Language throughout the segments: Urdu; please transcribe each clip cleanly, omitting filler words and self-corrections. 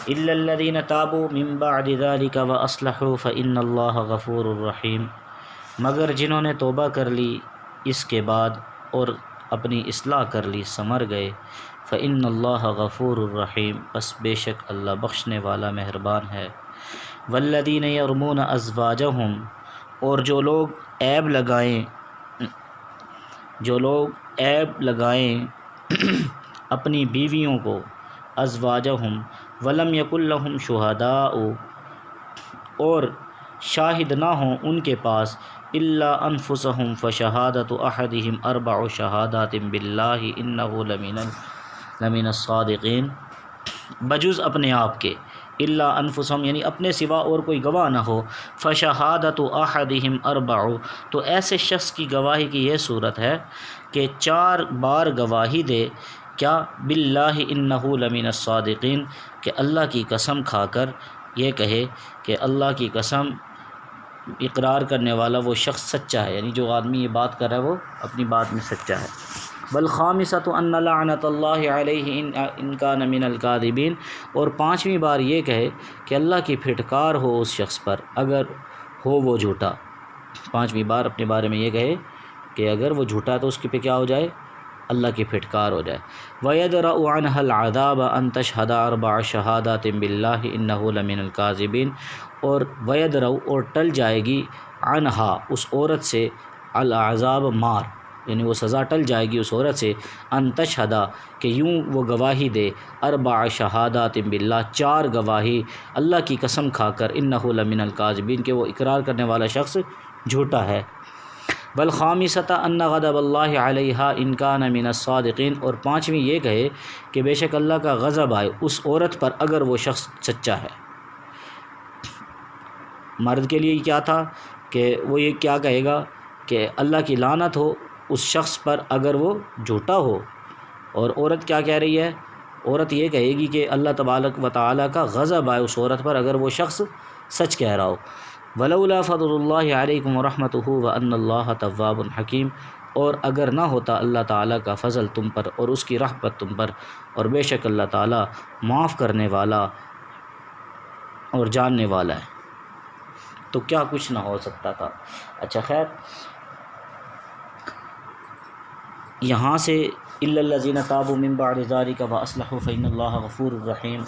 الا الذين تابوا من بعد ذلك واصلحوا فان الله غفور رحیم، مگر جنہوں نے توبہ کر لی اس کے بعد اور اپنی اصلاح کر لی، سمر گئے، فإن اللہ غفور الرحیم، پس بے شک اللہ بخشنے والا مہربان ہے۔ والذین یرمون ازواجہم، اور جو لوگ عیب لگائیں اپنی بیویوں کو، ازواجہم ولم یکن لہم شہداء، اور شاہد نہ ہوں ان کے پاس، الا انفسہم فشہادۃ احدہم اربع شہادات باللہ انہ لمن الصادقین، بجز اپنے آپ کے، الا انفسہم یعنی اپنے سوا اور کوئی گواہ نہ ہو، فشہادۃ احدہم اربع، تو ایسے شخص کی گواہی کی یہ صورت ہے کہ 4 بار گواہی دے، کیا باللہ انہ لمن الصادقین، کہ اللہ کی قسم کھا کر یہ کہے کہ اللہ کی قسم، اقرار کرنے والا وہ شخص سچا ہے، یعنی جو آدمی یہ بات کر رہا ہے وہ اپنی بات میں سچا ہے۔ والخامسۃ ان لعنۃ اللہ علیہ ان کان من الکاذبین، اور 5ویں بار یہ کہے کہ اللہ کی پھٹکار ہو اس شخص پر اگر ہو وہ جھوٹا، 5ویں بار اپنے بارے میں یہ کہے کہ اگر وہ جھوٹا ہے تو اس کے پہ کیا ہو جائے، اللہ کی پھٹکار ہو جائے۔ وَيَدْرَأُ عَنْهَا الْعَذَابَ أَن تَشْهَدَ 4 شہادات بِاللَّهِ إِنَّهُ لَمِنَ الْكَاذِبِينَ، اور وَيَدْرَأُ اور ٹل جائے گی، عنہا اس عورت سے، العذاب مار، یعنی وہ سزا ٹل جائے گی اس عورت سے، ان تشہدا کہ یوں وہ گواہی دے، 4 شہادات باللہ 4 گواہی اللہ کی قسم کھا کر، انہ لمن الکاذبین کہ وہ اقرار کرنے والا شخص جھوٹا ہے۔ والخامسۃ ان غضب اللہ علیہا ان کان من الصادقین، اور 5ویں یہ کہے کہ بے شک اللہ کا غضب آئے اس عورت پر اگر وہ شخص سچا ہے۔ مرد کے لیے کیا تھا کہ وہ یہ کیا کہے گا کہ اللہ کی لعنت ہو اس شخص پر اگر وہ جھوٹا ہو، اور عورت کیا کہہ رہی ہے، عورت یہ کہے گی کہ اللہ تبارک و تعالیٰ کا غضب آئے اس عورت پر اگر وہ شخص سچ کہہ رہا ہو۔ ولولا فضل اللہ علیکم ورحمتہ وان اللہ تواب حکیم، اور اگر نہ ہوتا اللہ تعالیٰ کا فضل تم پر اور اس کی رحمت تم پر، اور بے شک اللہ تعالیٰ معاف کرنے والا اور جاننے والا ہے، تو کیا کچھ نہ ہو سکتا تھا۔ اچھا خیر، یہاں سے الا الذین تابوا من بعد ذلک واصلحوا فإن اللہ غفور الرحیم،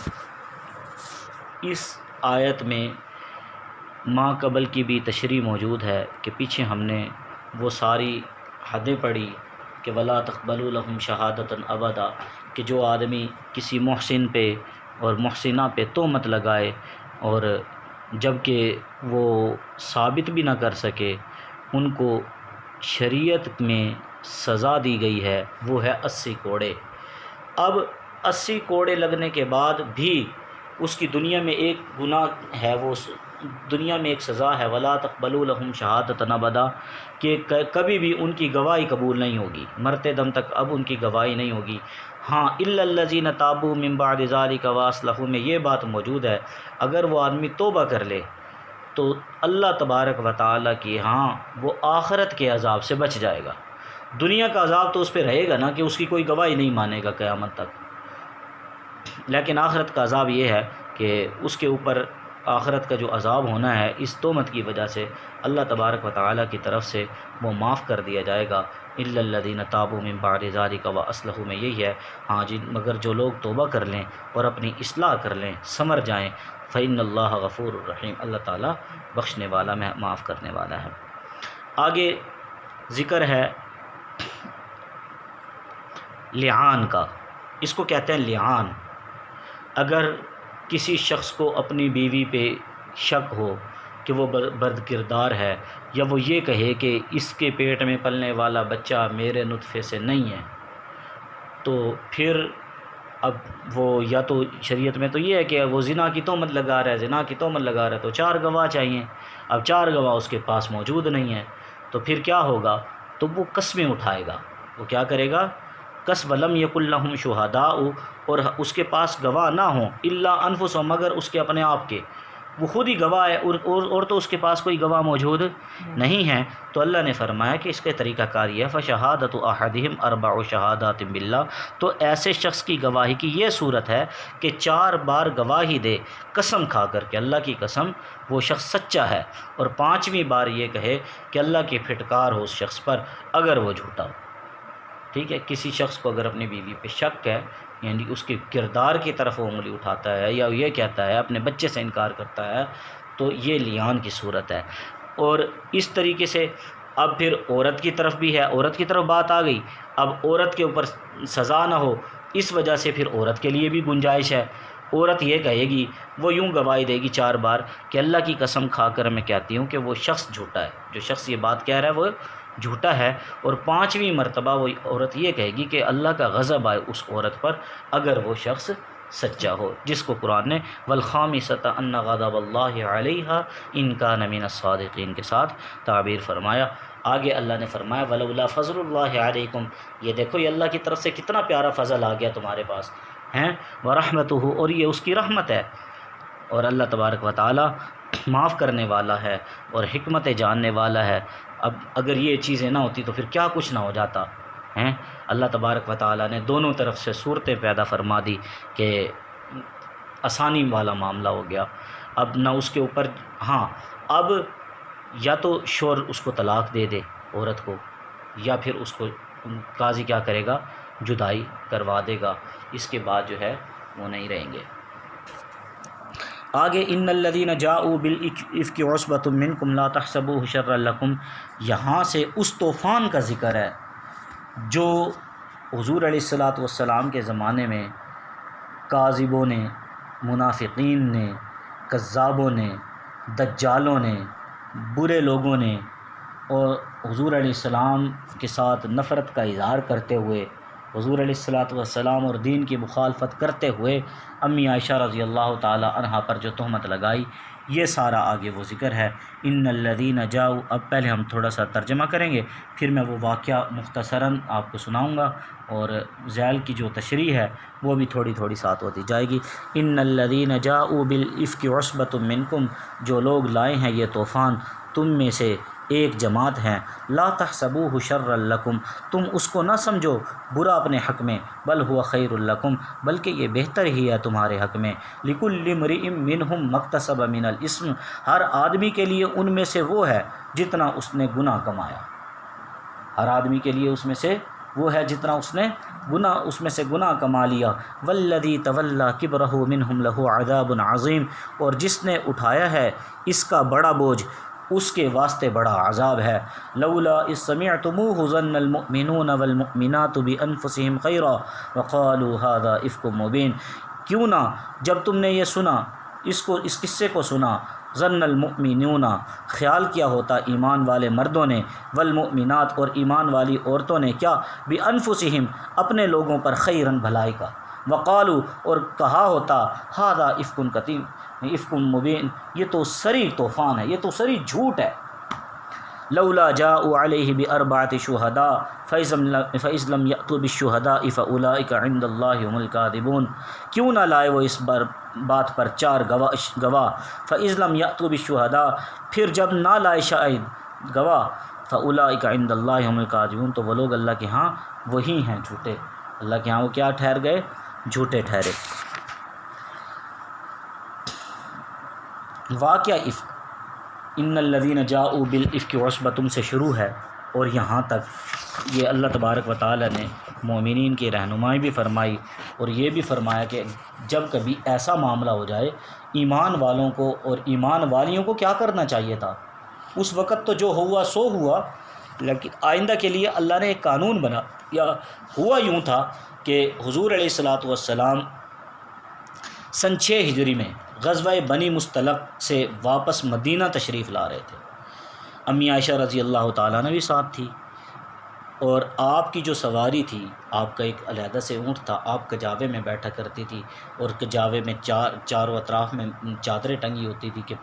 اس آیت میں ما قبل کی بھی تشریح موجود ہے کہ پیچھے ہم نے وہ ساری حدیں پڑھی کہ ولا تقبلوا لهم شہادۃ ابدا، کہ جو آدمی کسی محسن پہ اور محسنہ پہ تہمت لگائے اور جب کہ وہ ثابت بھی نہ کر سکے، ان کو شریعت میں سزا دی گئی ہے، وہ ہے 80 کوڑے۔ اب 80 کوڑے لگنے کے بعد بھی اس کی دنیا میں ایک گناہ ہے، وہ دنیا میں ایک سزا ہے، ولا تقبلوا لهم شہادۃ ابدا، کہ کبھی بھی ان کی گواہی قبول نہیں ہوگی، مرتے دم تک اب ان کی گواہی نہیں ہوگی۔ ہاں الا الذین تابوا من بعد ذلک واصلحوا میں یہ بات موجود ہے، اگر وہ آدمی توبہ کر لے تو اللہ تبارک و تعالیٰ کی ہاں وہ آخرت کے عذاب سے بچ جائے گا۔ دنیا کا عذاب تو اس پہ رہے گا نا کہ اس کی کوئی گواہی نہیں مانے گا قیامت تک، لیکن آخرت کا عذاب یہ ہے کہ اس کے اوپر آخرت کا جو عذاب ہونا ہے اس تہمت کی وجہ سے اللہ تبارک و تعالیٰ کی طرف سے وہ معاف کر دیا جائے گا۔ الا الذین تابوا من بعد ذلک واصلحوا میں یہی ہے، ہاں جی، مگر جو لوگ توبہ کر لیں اور اپنی اصلاح کر لیں، سمر جائیں، فإن اللہ غفور الرحیم، اللہ تعالیٰ بخشنے والا معاف کرنے والا ہے۔ آگے ذکر ہے لعان کا، اس کو کہتے ہیں لعان۔ اگر کسی شخص کو اپنی بیوی پہ شک ہو کہ وہ بد کردار ہے، یا وہ یہ کہے کہ اس کے پیٹ میں پلنے والا بچہ میرے نطفے سے نہیں ہے، تو پھر اب وہ یا تو شریعت میں تو یہ ہے کہ وہ زنا کی تہمت لگا رہا ہے، زنا کی تہمت لگا رہا ہے تو 4 گواہ چاہیے، اب 4 گواہ اس کے پاس موجود نہیں ہیں، تو پھر کیا ہوگا، تو وہ قسمیں اٹھائے گا، وہ کیا کرے گا، قسم لم یکن لہم شہداء، اور اس کے پاس گواہ نہ ہوں، الا انفسہم مگر اس کے اپنے آپ کے، وہ خود ہی گواہ ہے اور تو اس کے پاس کوئی گواہ موجود نہیں ہے، تو اللہ نے فرمایا کہ اس کے طریقہ کار یہ ہے فشہادۃ احدہم اربع شہادات باللہ، تو ایسے شخص کی گواہی کی یہ صورت ہے کہ 4 بار گواہی دے قسم کھا کر کہ اللہ کی قسم وہ شخص سچا ہے، اور 5ویں بار یہ کہے کہ اللہ کی پھٹکار ہو اس شخص پر اگر وہ جھوٹا ہو۔ ٹھیک ہے، کسی شخص کو اگر اپنی بیوی پہ شک ہے، یعنی اس کے کردار کی طرف وہ انگلی اٹھاتا ہے یا یہ کہتا ہے اپنے بچے سے انکار کرتا ہے، تو یہ لیان کی صورت ہے۔ اور اس طریقے سے اب پھر عورت کی طرف بھی ہے، عورت کی طرف بات آ گئی، اب عورت کے اوپر سزا نہ ہو اس وجہ سے پھر عورت کے لیے بھی گنجائش ہے۔ عورت یہ کہے گی، وہ یوں گواہی دے گی 4 بار کہ اللہ کی قسم کھا کر میں کہتی ہوں کہ وہ شخص جھوٹا ہے، جو شخص یہ بات کہہ رہا ہے وہ جھوٹا ہے، اور 5ویں مرتبہ وہ عورت یہ کہے گی کہ اللہ کا غضب آئے اس عورت پر اگر وہ شخص سچا ہو، جس کو قرآن نے والخامسۃ ان غضب اللہ علیہا ان کان من الصادقین کے ساتھ تعبیر فرمایا۔ آگے اللہ نے فرمایا ولولا فضل اللہ علیکم، یہ دیکھو یہ اللہ کی طرف سے کتنا پیارا فضل آ گیا تمہارے پاس ہیں، ورحمتہ، اور یہ اس کی رحمت ہے، اور اللہ تبارک و تعالی معاف کرنے والا ہے اور حکمت جاننے والا ہے۔ اب اگر یہ چیزیں نہ ہوتی تو پھر کیا کچھ نہ ہو جاتا ہیں۔ اللہ تبارک و تعالی نے دونوں طرف سے صورتیں پیدا فرما دی کہ آسانی والا معاملہ ہو گیا۔ اب نہ اس کے اوپر، ہاں اب یا تو شوہر اس کو طلاق دے دے عورت کو، یا پھر اس کو قاضی کیا کرے گا، جدائی کروا دے گا، اس کے بعد جو ہے وہ نہیں رہیں گے۔ آگے ان الذین جاؤوا بالافک عصبۃ منکم لا تحسبوہ شرا لکم، یہاں سے اس طوفان کا ذکر ہے جو حضور علیہ الصلاۃ والسلام کے زمانے میں کاذبوں نے، منافقین نے، کذابوں نے، دجالوں نے، برے لوگوں نے، اور حضور علیہ السلام کے ساتھ نفرت کا اظہار کرتے ہوئے، حضور علیہ الصلاۃ والسلام اور دین کی مخالفت کرتے ہوئے امی عائشہ رضی اللہ تعالی عنہا پر جو تہمت لگائی، یہ سارا آگے وہ ذکر ہے۔ ان الذین جاؤ، اب پہلے ہم تھوڑا سا ترجمہ کریں گے، پھر میں وہ واقعہ مختصراً آپ کو سناؤں گا، اور ذیل کی جو تشریح ہے وہ بھی تھوڑی تھوڑی ساتھ ہوتی جائے گی۔ ان الذین جاؤوا بالافک عصبۃ منکم، جو لوگ لائے ہیں یہ طوفان تم میں سے ایک جماعت ہیں، لا تحسبوہ شرا لکم، تم اس کو نہ سمجھو برا اپنے حق میں، بل ہوا خیر لکم، بلکہ یہ بہتر ہی ہے تمہارے حق میں، لکل امرئ منہم ما اکتسب من الاسم، ہر آدمی کے لیے ان میں سے وہ ہے جتنا اس نے گناہ کمایا، ہر آدمی کے لیے اس میں سے وہ ہے جتنا اس میں سے گناہ کما لیا، والذی تولی کبرہ منہم لہ عذاب عظیم، اور جس نے اٹھایا ہے اس کا بڑا بوجھ اس کے واسطے بڑا عذاب ہے۔ لولا اذ سمعتموہ ظن المؤمنون والمؤمنات بانفسہم خیرا وقالوا ھذا افک مبین، کیوں نہ جب تم نے یہ سنا، اس قصے کو سنا، ظن المؤمنون، خیال کیا ہوتا ایمان والے مردوں نے، والمؤمنات، اور ایمان والی عورتوں نے، کیا، بانفسہم، اپنے لوگوں پر، خیرن، بھلائی کا، وقالو، اور کہا ہوتا، ھذا افک قدیم، افک مبین، یہ تو سری طوفان ہے، یہ تو سری جھوٹ ہے۔ لولا جاءوا علیہ باربعۃ شہداء فاذ لم یأتوا بالشہداء فاولئک عند اللہ هم الکاذبون، کیوں نہ لائے وہ اس بات پر 4 گواہ، فاذ لم یأتوا بالشہداء، پھر جب نہ لائے شاہد گواہ، فاولئک عند اللہ هم الکاذبون، تو وہ لوگ اللہ کے ہاں وہی ہیں جھوٹے، اللہ کے ہاں وہ کیا ٹھہر گئے، جھوٹے ٹھہرے۔ واقعہ افک، ان الذین جاؤوا بالافک عصبۃ سے شروع ہے، اور یہاں تک یہ اللہ تبارک و تعالی نے مومنین کی رہنمائی بھی فرمائی، اور یہ بھی فرمایا کہ جب کبھی ایسا معاملہ ہو جائے، ایمان والوں کو اور ایمان والیوں کو کیا کرنا چاہیے تھا، اس وقت تو جو ہوا سو ہوا، لیکن آئندہ کے لیے اللہ نے ایک قانون بنا، یا ہوا یوں تھا کہ حضور علیہ الصلاۃ والسلام سن 6 ہجری میں غزوہ بنی مصطلق سے واپس مدینہ تشریف لا رہے تھے۔ امی عائشہ رضی اللہ تعالیٰ عنہ بھی ساتھ تھی، اور آپ کی جو سواری تھی، آپ کا ایک علیحدہ سے اونٹ تھا، آپ کجاوے میں بیٹھا کرتی تھی، اور کجاوے میں چاروں اطراف میں چادریں ٹنگی ہوتی تھی کہ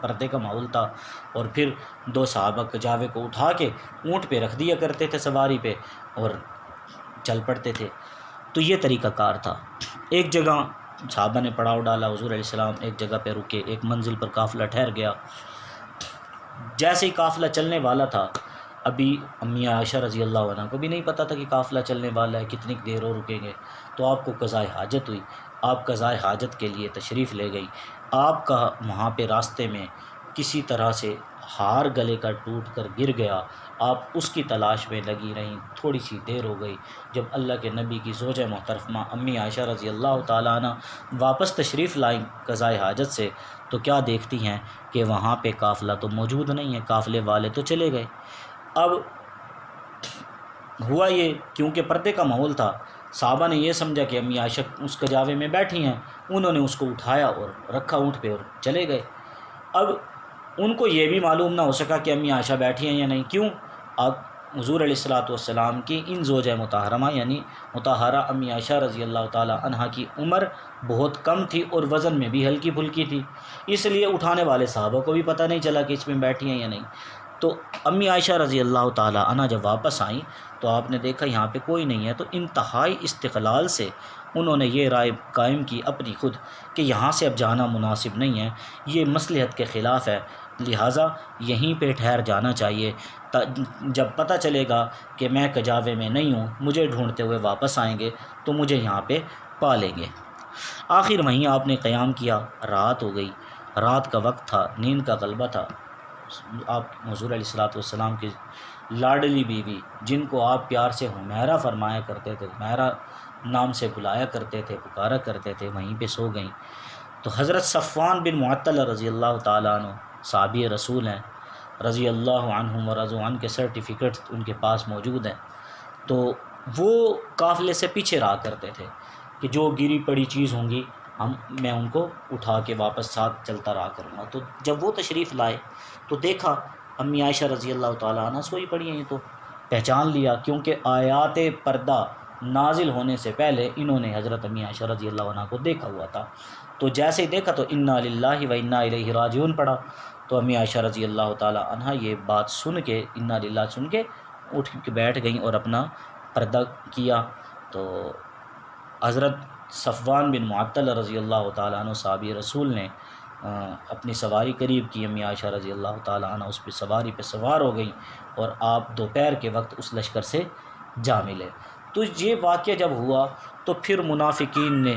پردے کا ماحول تھا، اور پھر 2 صحابہ کجاوے کو اٹھا کے اونٹ پہ رکھ دیا کرتے تھے سواری پہ، اور چل پڑتے تھے۔ تو یہ طریقہ کار تھا۔ ایک جگہ صحابہ نے پڑاؤ ڈالا، حضور علیہ السلام ایک جگہ پہ رکے، ایک منزل پر قافلہ ٹھہر گیا۔ جیسے ہی قافلہ چلنے والا تھا، ابھی امی عائشہ رضی اللہ عنہ کو بھی نہیں پتہ تھا کہ قافلہ چلنے والا ہے، کتنی دیر اور رکیں گے، تو آپ کو قضاء حاجت ہوئی، آپ قضاء حاجت کے لیے تشریف لے گئی۔ آپ کا وہاں پہ راستے میں کسی طرح سے ہار گلے کا ٹوٹ کر گر گیا، آپ اس کی تلاش میں لگی رہیں، تھوڑی سی دیر ہو گئی، جب اللہ کے نبی کی زوجہ محترمہ امی عائشہ رضی اللہ تعالیٰ عنہ واپس تشریف لائیں قضاء حاجت سے، تو کیا دیکھتی ہیں کہ وہاں پہ قافلہ تو موجود نہیں ہے، قافلے والے تو چلے گئے۔ اب ہوا یہ، کیونکہ پردے کا ماحول تھا، صحابہ نے یہ سمجھا کہ امی عائشہ اس کجاوے میں بیٹھی ہیں، انہوں نے اس کو اٹھایا اور رکھا اونٹ پہ اور چلے گئے۔ اب ان کو یہ بھی معلوم نہ ہو سکا کہ امی عائشہ بیٹھی ہیں یا نہیں، کیوں؟ اب حضور علیہ الصلاۃ والسلام کی ان زوجہ مطہرمہ یعنی مطہرہ امی عائشہ رضی اللہ تعالیٰ عنہا کی عمر بہت کم تھی اور وزن میں بھی ہلکی پھلکی تھی، اس لیے اٹھانے والے صحابہ کو بھی پتہ نہیں چلا کہ اس میں بیٹھی ہیں یا نہیں۔ تو امی عائشہ رضی اللہ تعالیٰ عنہ جب واپس آئیں تو آپ نے دیکھا یہاں پہ کوئی نہیں ہے، تو انتہائی استقلال سے انہوں نے یہ رائے قائم کی اپنی خود کہ یہاں سے اب جانا مناسب نہیں ہے، یہ مصلحت کے خلاف ہے، لہٰذا یہیں پہ ٹھہر جانا چاہیے، جب پتہ چلے گا کہ میں کجاوے میں نہیں ہوں، مجھے ڈھونڈتے ہوئے واپس آئیں گے تو مجھے یہاں پہ پا لیں گے۔ آخر وہیں آپ نے قیام کیا، رات ہو گئی، رات کا وقت تھا، نیند کا غلبہ تھا۔ آپ حضور علیہ الصلاۃ والسلام کی لاڈلی بیوی، جن کو آپ پیار سے حمیرہ فرمایا کرتے تھے، حمیرہ نام سے بلایا کرتے تھے، پکارا کرتے تھے، وہیں پہ سو گئیں۔ تو حضرت صفوان بن معطل رضی اللہ تعالیٰ عنہ صحابی رسول ہیں، رضی اللہ عنہم ورضوا عنہ کے سرٹیفکیٹ ان کے پاس موجود ہیں، تو وہ قافلے سے پیچھے رہا کرتے تھے کہ جو گری پڑی چیز ہوں گی میں ان کو اٹھا کے واپس ساتھ چلتا رہا کروں گا۔ تو جب وہ تشریف لائے تو دیکھا امی عائشہ رضی اللہ تعالیٰ عنہ سوئی پڑی ہیں، تو پہچان لیا، کیونکہ آیات پردہ نازل ہونے سے پہلے انہوں نے حضرت امی عائشہ رضی اللہ عنہ کو دیکھا ہوا تھا۔ تو جیسے ہی دیکھا تو انا للہ و انا الیہ راجعون پڑھا، تو امی عائشہ رضی اللہ تعالیٰ عنہ یہ بات سن کے، انا للہ سن کے اٹھ کے بیٹھ گئیں اور اپنا پردہ کیا۔ تو حضرت صفوان بن معطل رضی اللہ تعالیٰ عنہ صحابی رسول نے اپنی سواری قریب کی، امی عائشہ رضی اللہ تعالیٰ عنہ اس پہ سواری پہ سوار ہو گئیں اور آپ دوپہر کے وقت اس لشکر سے جا ملے۔ تو یہ واقعہ جب ہوا تو پھر منافقین نے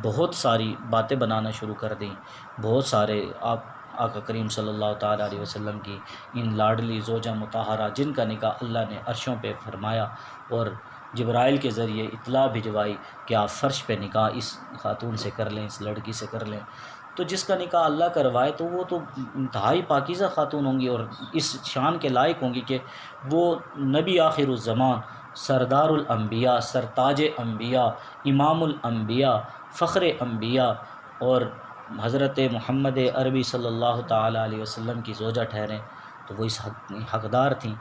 بہت ساری باتیں بنانا شروع کر دیں، بہت سارے آقا کریم صلی اللہ تعالیٰ علیہ وسلم کی ان لاڈلی زوجہ مطہرہ جن کا نکاح اللہ نے عرشوں پہ فرمایا اور جبرائیل کے ذریعے اطلاع بھجوائی کہ آپ فرش پہ نکاح اس خاتون سے کر لیں، اس لڑکی سے کر لیں، تو جس کا نکاح اللہ کروائے تو وہ تو انتہائی پاکیزہ خاتون ہوں گی اور اس شان کے لائق ہوں گی کہ وہ نبی آخر الزمان، سردار الانبیاء، سرتاج انبیاء، امام الانبیاء، فخر انبیاء اور حضرت محمد عربی صلی اللہ تعالیٰ علیہ وسلم کی زوجہ ٹھہریں، تو وہ اس حقدار تھیں۔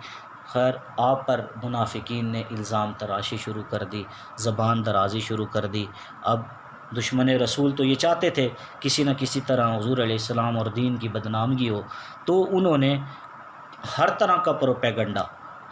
خیر آپ پر منافقین نے الزام تراشی شروع کر دی، زبان درازی شروع کر دی۔ اب دشمن رسول تو یہ چاہتے تھے کسی نہ کسی طرح حضور علیہ السلام اور دین کی بدنامگی ہو، تو انہوں نے ہر طرح کا پروپیگنڈا